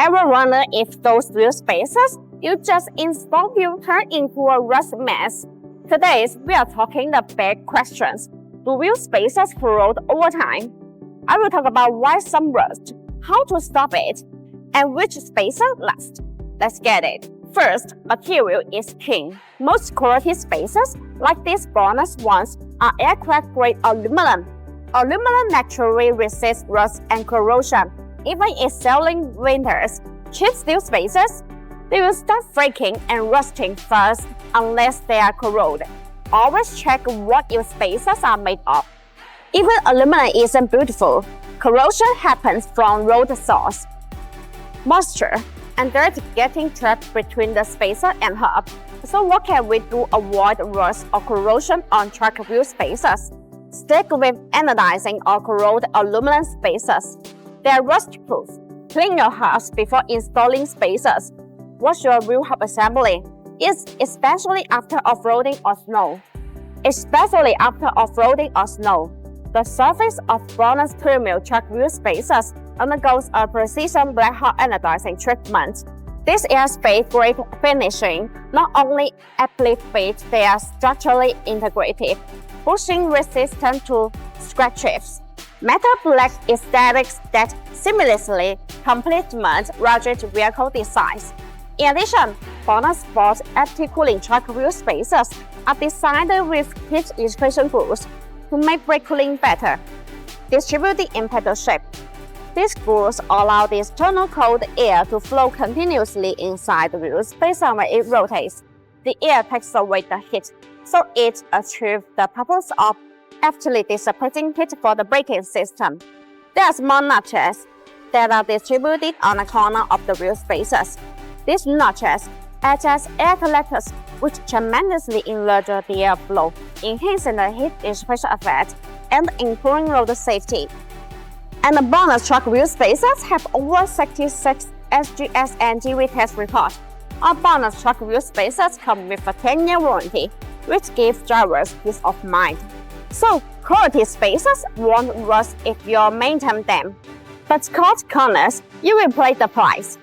Ever wonder if those wheel spacers you just installed will turn into a rust mess? Today, we are talking the big questions. Do wheel spacers corrode over time? I will talk about why some rust, how to stop it, and which spacer lasts. Let's get it. First, material is king. Most corroded spacers, like these bonus ones, are aircraft-grade aluminum. Aluminum naturally resists rust and corrosion. Even in settling winters, cheap steel spacers, they will start breaking and rusting first unless they are corroded. Always check what your spacers are made of. Even aluminum isn't beautiful. Corrosion happens from road source, moisture, and dirt getting trapped between the spacer and hub. So what can we do to avoid rust or corrosion on track wheel spacers? Stick with anodizing or corroded aluminum spacers. They are rust-proof. Clean your hubs before installing spacers. Wash your wheel hub assembly, especially after off-roading or snow. The surface of bonus premium track wheel spacers undergoes a precision black hot anodizing treatment. This airspace-grade finishing not only elevates their structurally integrated, boosting resistance to scratches. Metal black aesthetics that seamlessly complement rugged vehicle designs. In addition, bloxsport active cooling track wheel spacers are designed with heat dissipation grooves to make brake cooling better, distributed in pedal shape. These grooves allow the external cold air to flow continuously inside the wheel spacer when it rotates. The air takes away the heat, so it achieves the purpose of actively dissipating heat for the braking system. There are small notches that are distributed on the corner of the wheel spacers. These notches act as air collectors, which tremendously enlarge the airflow, enhancing the heat dissipation effect and improving road safety. And the bonus track wheel spacers have over 66 SGS and TV test reports. Our bonus track wheel spacers come with a 10-year warranty, which gives drivers peace of mind. So, quality spacers won't rust if you maintain them. But cut corners, you will pay the price.